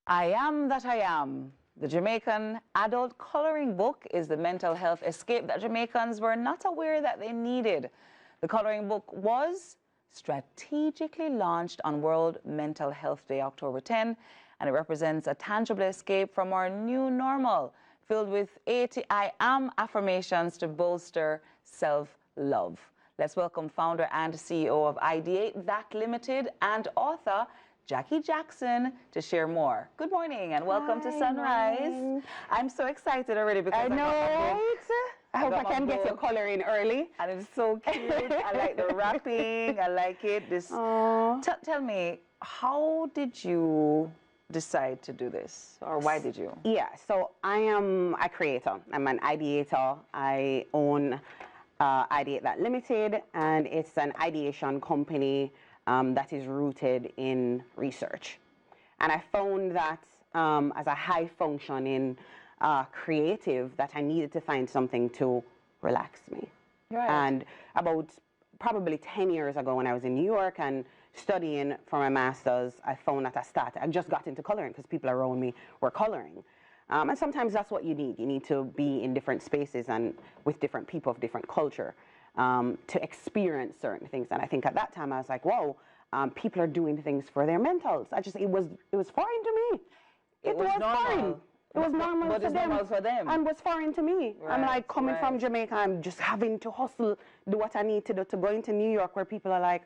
I Am That I Am. The Jamaican Adult Colouring Book is the mental health escape that Jamaicans were not aware that they needed. The colouring book was strategically launched on World Mental Health Day, October 10, and it represents a tangible escape from our new normal, filled with I am affirmations to bolster self-love. Let's welcome founder and CEO of Ideate That Limited and author Jackie Jackson to share more. Good morning and welcome to Sunrise. Morning. I'm so excited already because I know, right? I hope I can get your color in early. And it's so cute. I like the wrapping. I like it. Tell me, how did you decide to do this, or why did you? Yeah, so I am a creator. I'm an ideator. I own Ideate That Limited, and it's an ideation company that is rooted in research. And I found that as a high-functioning creative, that I needed to find something to relax me. Right. And about probably 10 years ago when I was in New York and studying for my master's, I found that I just got into coloring because people around me were coloring. And sometimes that's what you need. You need to be in different spaces and with different people of different culture to experience certain things. And I think at that time I was like, whoa, people are doing things for their mentals. It was foreign to me. It was foreign. It was normal but for it's them, normal for them. and was foreign to me. Right, I'm like coming from Jamaica, I'm just having to hustle, do what I need to do to go into New York where people are like,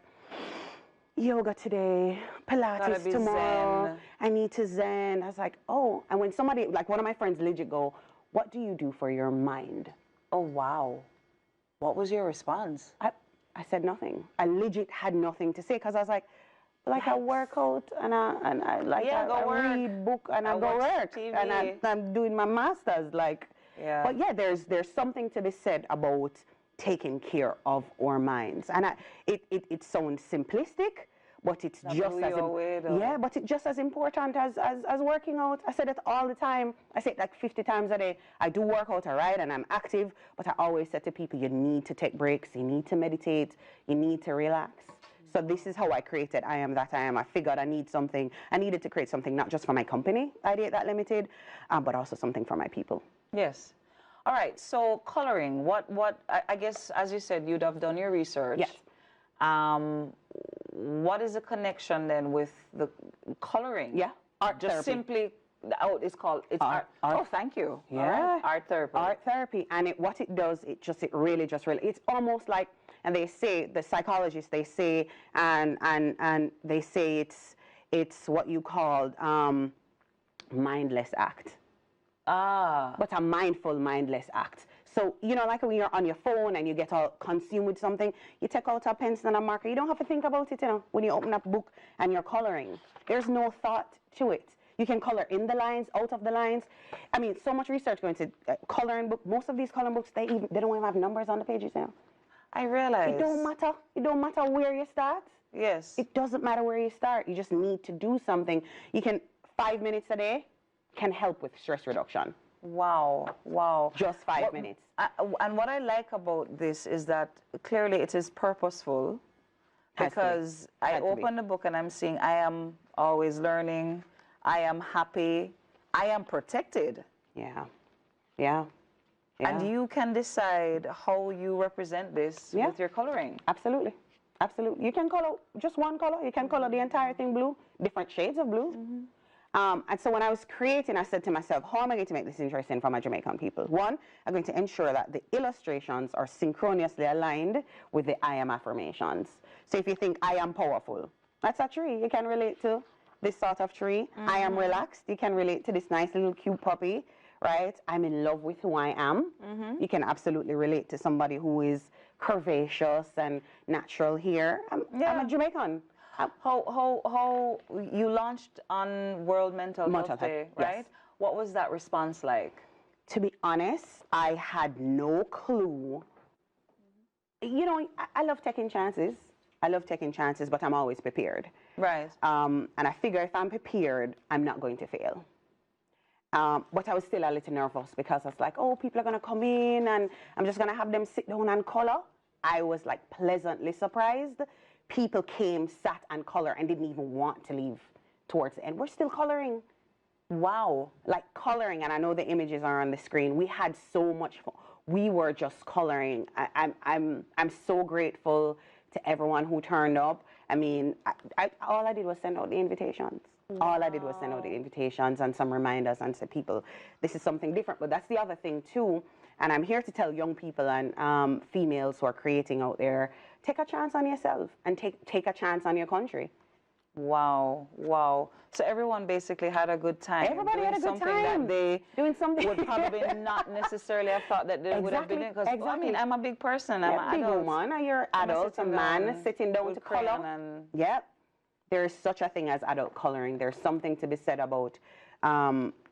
yoga today, Pilates tomorrow, zen. I need to zen. I was like, oh, and when somebody, like one of my friends legit go, what do you do for your mind? Oh, wow. What was your response? I said nothing. I legit had nothing to say because I was like I work out and I read book and I go work TV. and I'm doing my master's Yeah. But yeah, there's something to be said about taking care of our minds, and it sounds simplistic, but it's but it's just as important as working out. I said it all the time. I say it like 50 times a day. I do work out, all right, and I'm active, but I always say to people, you need to take breaks, you need to meditate, you need to relax. So this is how I created I Am That I Am. I figured I needed to create something not just for my company, Ideate That Limited, but also something for my people. Yes. All right, so coloring, I guess, as you said, you'd have done your research. Yes. What is the connection then with the coloring? Yeah, art just therapy. Simply, it's art. Oh, thank you. Yeah. Right. Art therapy. Art therapy, and what it does, it really, it's almost like, and they say, the psychologists, they say, and they say it's what you call mindless act. But a mindful, mindless act. So, like when you're on your phone and you get all consumed with something, you take out a pencil and a marker. You don't have to think about it, when you open up a book and you're coloring. There's no thought to it. You can color in the lines, out of the lines. I mean, so much research going to coloring book. Most of these coloring books, they don't even have numbers on the pages now. I realize. It don't matter. It don't matter where you start. Yes. It doesn't matter where you start. You just need to do something. 5 minutes a day can help with stress reduction. Wow. Just 5 minutes. And what I like about this is that clearly it is purposeful, because I open the book and I'm seeing I am always learning, I am happy, I am protected. Yeah. And you can decide how you represent this with your coloring. Absolutely. You can color just one color. You can color the entire thing blue, different shades of blue. And so when I was creating, I said to myself, how am I going to make this interesting for my Jamaican people? One, I'm going to ensure that the illustrations are synchronously aligned with the I am affirmations. So if you think I am powerful, that's a tree. You can relate to this sort of tree. I am relaxed. You can relate to this nice little cute puppy, right? I'm in love with who I am. You can absolutely relate to somebody who is curvaceous and natural hair. I'm a Jamaican. How you launched on World Mental Health Day, right? Yes. What was that response like? To be honest, I had no clue. I love taking chances. But I'm always prepared. Right. And I figure if I'm prepared, I'm not going to fail. But I was still a little nervous because I was like, oh, people are going to come in and I'm just going to have them sit down and color. I was like pleasantly surprised. People came, sat and colored and didn't even want to leave towards the end. We're still coloring. Wow. Like coloring, and I know the images are on the screen. We had so much fun. We were just coloring. I'm so grateful to everyone who turned up. I mean, all I did was send out the invitations. Wow. All I did was send out the invitations and some reminders and say, people, this is something different. But that's the other thing too. And I'm here to tell young people and females who are creating out there, take a chance on yourself and take a chance on your country. Wow, wow. So everyone basically had a good time. Everybody had a good time. That they doing something would probably not necessarily have thought that they would have been doing. Because I mean, I'm a big person. I'm an big adult. woman. You're adult, a man sitting down to color. Yep. There is such a thing as adult coloring. There's something to be said about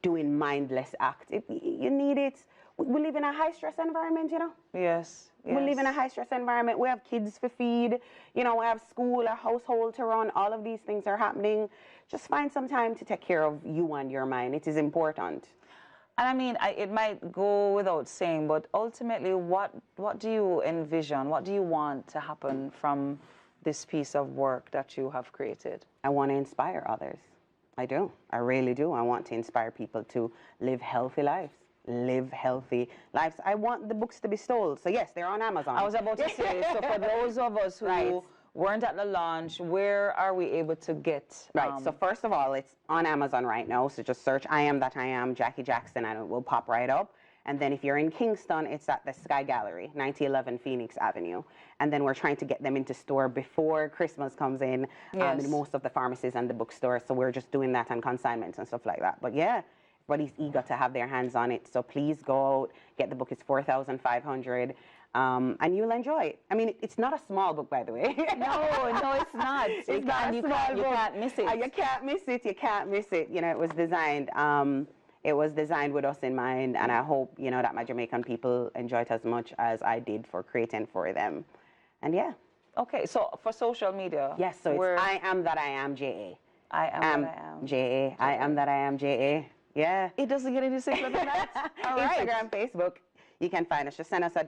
doing mindless acts. You need it. We live in a high-stress environment, you know? Yes. We live in a high-stress environment. We have kids to feed. You know, we have school, a household to run. All of these things are happening. Just find some time to take care of you and your mind. It is important. And I mean, it might go without saying, but ultimately, what do you envision? What do you want to happen from this piece of work that you have created? I want to inspire others. I do. I really do. I want to inspire people to live healthy lives. Live healthy lives. I want the books to be sold. So yes, they're on Amazon. I was about to say, so for those of us who weren't at the launch, where are we able to get? Right, so first of all, it's on Amazon right now. So just search I Am That I Am, Jackie Jackson, and it will pop right up. And then if you're in Kingston, it's at the Sky Gallery, 9011 Phoenix Avenue. And then we're trying to get them into store before Christmas comes in in most of the pharmacies and the bookstores. So we're just doing that on consignments and stuff like that. But yeah, everybody's eager to have their hands on it. So please go out, get the book. It's $4,500. And you'll enjoy it. I mean, it's not a small book, by the way. No, it's not. It's not a small book. You can't miss it. You can't miss it. You can't miss it. You know, it was designed. It was designed with us in mind, and I hope, you know, that my Jamaican people enjoy it as much as I did for creating for them. And yeah. Okay, so for social media. Yes, so it's I Am That I Am JA. I Am That I Am. JA. I Am That I Am JA. Yeah. It doesn't get any simpler than that. All right. Instagram, Facebook. You can find us. Just send us a